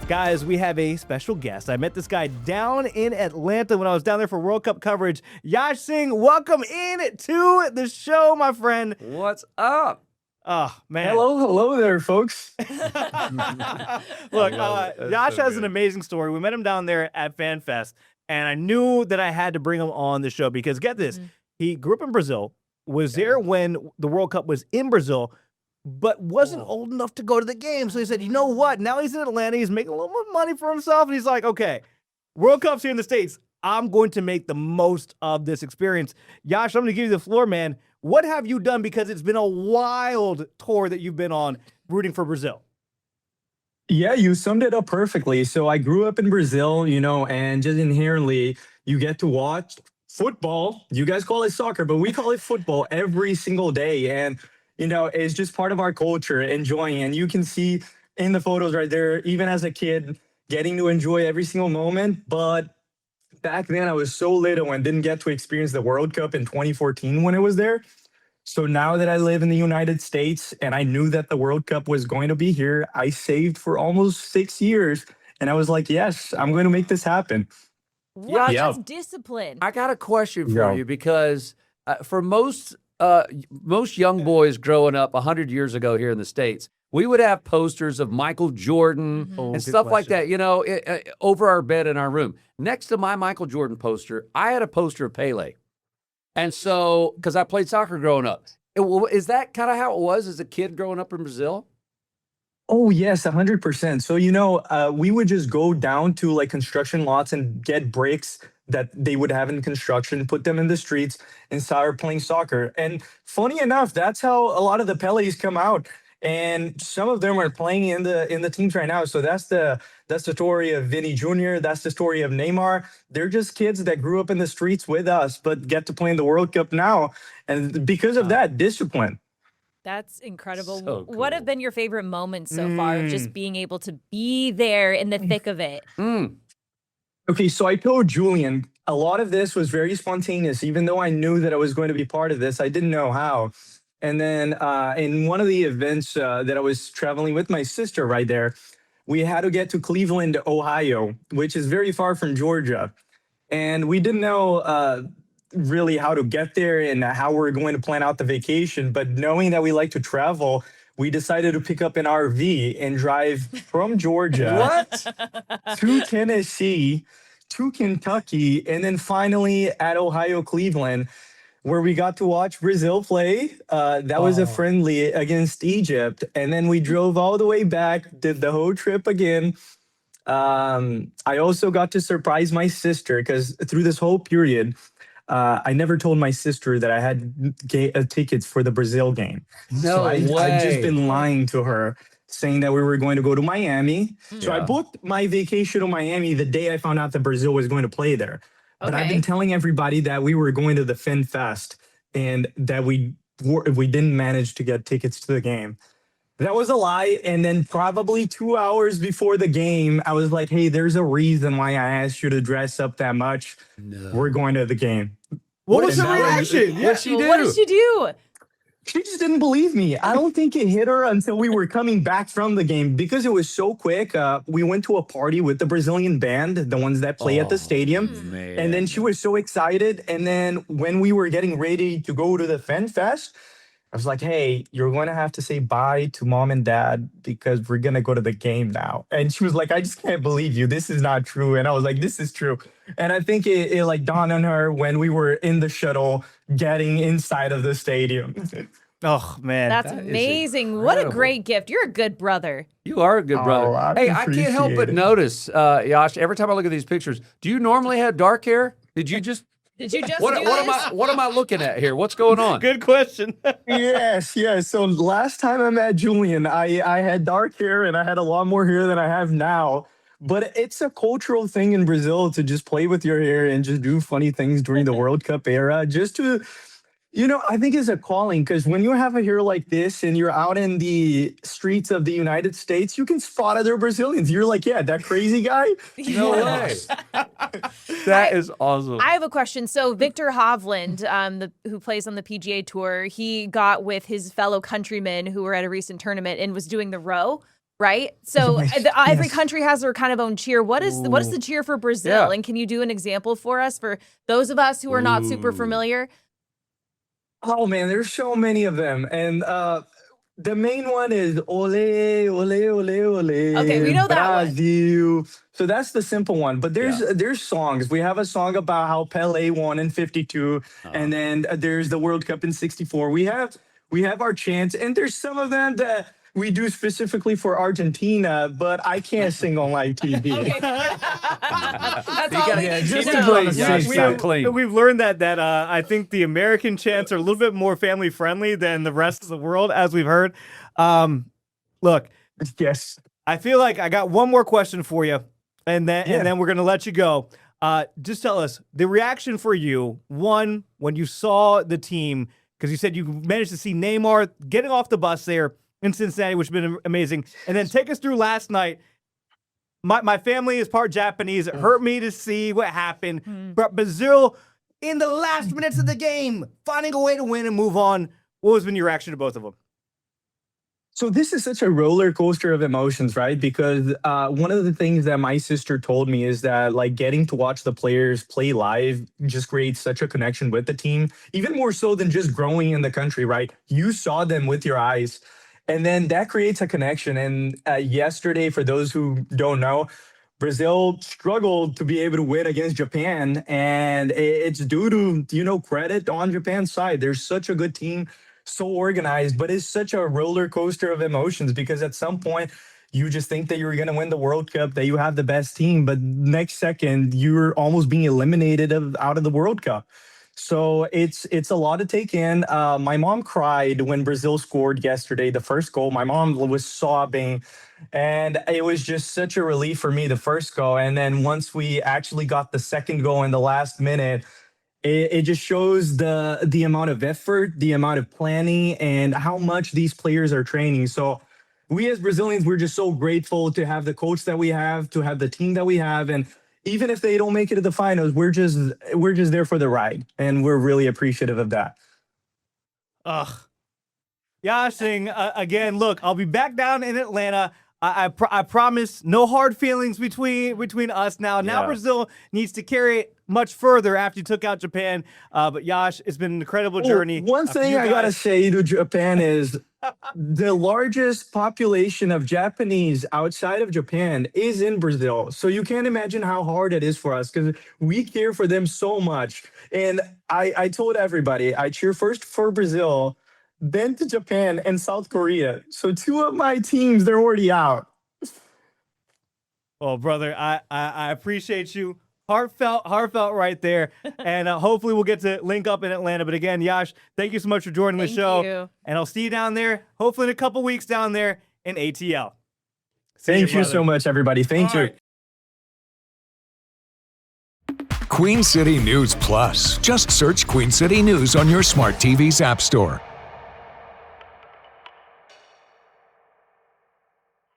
Guys, we have a special guest. I met this guy down in Atlanta when I was down there for World Cup coverage. Yash Singh, welcome in to the show, my friend. What's up? Oh, man. Hello there, folks. Look, That's Yash so has good. an amazing story. We met him down there at FanFest, and I knew that I had to bring him on the show because, get this, he grew up in Brazil, was there when the World Cup was in Brazil, but wasn't old enough to go to the game. So he said, you know what? Now he's in Atlanta. He's making a little more money for himself. And he's like, okay, World Cup's here in the States. I'm going to make the most of this experience. Yash, I'm going to give you the floor, man. What have you done? Because it's been a wild tour that you've been on rooting for Brazil. Yeah, you summed it up perfectly. So I grew up in Brazil, and just inherently, you get to watch football. You guys call it soccer, but we call it football every single day. And, it's just part of our culture, enjoying. And you can see in the photos right there, even as a kid, getting to enjoy every single moment. But back then, I was so little and didn't get to experience the World Cup in 2014 when it was there. So now that I live in the United States and I knew that the World Cup was going to be here, I saved for almost 6 years. And I was like, yes, I'm going to make this happen. Wow, Yeah. that's discipline. I got a question for Yeah. you because for most young boys growing up 100 years ago here in the States, we would have posters of Michael Jordan Oh, and good stuff like question. that, over our bed in our room. Next to my Michael Jordan poster, I had a poster of Pele. And so, because I played soccer growing up, is that kind of how it was as a kid growing up in Brazil? Oh, yes, 100%. So, we would just go down to like construction lots and get bricks that they would have in construction, put them in the streets and start playing soccer. And funny enough, that's how a lot of the Pelés come out. And some of them are playing in the teams right now. So that's the story of Vinny Jr. That's the story of Neymar. They're just kids that grew up in the streets with us, but get to play in the World Cup now. And because of that, discipline. That's incredible. So What have cool. been your favorite moments so far of just being able to be there in the thick of it? Okay, so I told Julian, a lot of this was very spontaneous. Even though I knew that I was going to be part of this, I didn't know how. And then in one of the events that I was traveling with my sister right there, we had to get to Cleveland, Ohio, which is very far from Georgia. And we didn't know really how to get there and how we're going to plan out the vacation. But knowing that we like to travel, we decided to pick up an RV and drive from Georgia to Tennessee, to Kentucky, and then finally at Ohio, Cleveland, where we got to watch Brazil play. That was a friendly against Egypt. And then we drove all the way back, did the whole trip again. I also got to surprise my sister because through this whole period, I never told my sister that I had tickets for the Brazil game. No I'd just way. been lying to her, saying that we were going to go to Miami. So I Yeah. booked my vacation to Miami the day I found out that Brazil was going to play there. But I've been Okay. telling everybody that we were going to the Fin Fest and that we didn't manage to get tickets to the game. That was a lie. And then probably 2 hours before the game, I was like, hey, there's a reason why I asked you to dress up that much. We're going to the game. What was And her that was- reaction? What'd she do? What did she do? She just didn't believe me. I don't think it hit her until we were coming back from the game because it was so quick. We went to a party with the Brazilian band, the ones that play at the stadium. Man. And then she was so excited. And then when we were getting ready to go to the Fan Fest, I was like, hey, you're going to have to say bye to mom and dad because we're going to go to the game now. And she was like, I just can't believe you. This is not true. And I was like, this is true. And I think it like dawned on her when we were in the shuttle getting inside of the stadium. Oh, man. That's That is amazing. What a incredible. great gift. You're a good brother. You are a good brother. Oh, I Hey, I can't help but appreciate it. notice, Yash, every time I look at these pictures, do you normally have dark hair? Did you just Did you just what do this? what am I looking at here? What's going on? Good question. Yes. So last time I met Julian, I had dark hair and I had a lot more hair than I have now. But it's a cultural thing in Brazil to just play with your hair and just do funny things during the World Cup era, just to, I think it's a calling because when you have a hair like this and you're out in the streets of the United States, you can spot other Brazilians. You're like, yeah, that crazy guy. No way. That is awesome. I have a question. So Victor Hovland, who plays on the PGA Tour, he got with his fellow countrymen who were at a recent tournament and was doing the row. right? So every Yes. country has their kind of own cheer. What is the cheer for Brazil? Yeah. And can you do an example for us for those of us who are not super familiar? Oh man, there's so many of them, and the main one is ole ole ole ole. Okay, we know that one. Brazil. So that's the simple one. But there's songs. We have a song about how Pele won in '52, and then there's the World Cup in '64. We have our chants, and there's some of them that we do specifically for Argentina, but I can't sing on live TV. That's all we yeah, need just to to know. go on the Yeah, safe we side. have- clean. We've learned that I think the American chants are a little bit more family friendly than the rest of the world, as we've heard. Look, Yes. I feel like I got one more question for you, and then we're gonna let you go. Just tell us the reaction for you. One, when you saw the team, because you said you managed to see Neymar getting off the bus there in Cincinnati, which has been amazing, and then take us through last night. My family is part Japanese. It hurt me to see what happened. But Brazil, in the last minutes of the game, finding a way to win and move on. What has been your reaction to both of them? So this is such a roller coaster of emotions, right? Because one of the things that my sister told me is that like getting to watch the players play live just creates such a connection with the team, even more so than just growing in the country, right? You saw them with your eyes, and then that creates a connection. And yesterday, for those who don't know, Brazil struggled to be able to win against Japan, and it's due to credit on Japan's side. They're such a good team, so organized, but it's such a roller coaster of emotions because at some point you just think that you're going to win the World Cup, that you have the best team, but next second you're almost being eliminated out of the World Cup. So it's a lot to take in. My mom cried when Brazil scored yesterday, the first goal. My mom was sobbing, and it was just such a relief for me, the first goal. And then once we actually got the second goal in the last minute, it just shows the amount of effort, the amount of planning, and how much these players are training. So we as Brazilians, we're just so grateful to have the coach that we have, to have the team that we have. And even if they don't make it to the finals, we're just there for the ride. And we're really appreciative of that. Ugh. Yashing, again, look, I'll be back down in Atlanta. I promise no hard feelings between us now. Now Yeah. Brazil needs to carry it much further after you took out Japan. But Yash, it's been an incredible journey. One for thing you I gotta guys. say to Japan is the largest population of Japanese outside of Japan is in Brazil. So you can't imagine how hard it is for us because we care for them so much. And I told everybody I cheer first for Brazil, then to Japan and South Korea. So two of my teams, they're already out. Well, brother, I appreciate you. Heartfelt right there. And hopefully we'll get to link up in Atlanta. But again, Yash, thank you so much for joining the Thank show. you. And I'll see you down there, hopefully in a couple weeks down there in ATL. See Thank you brother. so much, everybody. Thank All you. right. Queen City News Plus. Just search Queen City News on your smart TV's app store.